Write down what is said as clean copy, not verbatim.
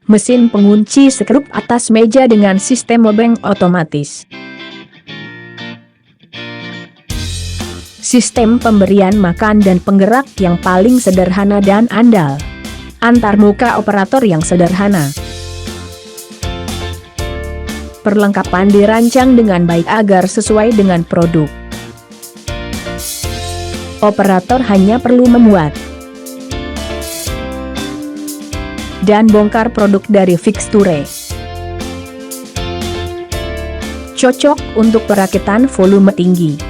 Mesin pengunci skrup atas meja dengan sistem obeng otomatis. Sistem pemberian makan dan penggerak yang paling sederhana dan andal. Antarmuka operator yang sederhana. Perlengkapan dirancang dengan baik agar sesuai dengan produk. Operator hanya perlu memuat dan bongkar produk dari fixture. Cocok untuk perakitan volume tinggi.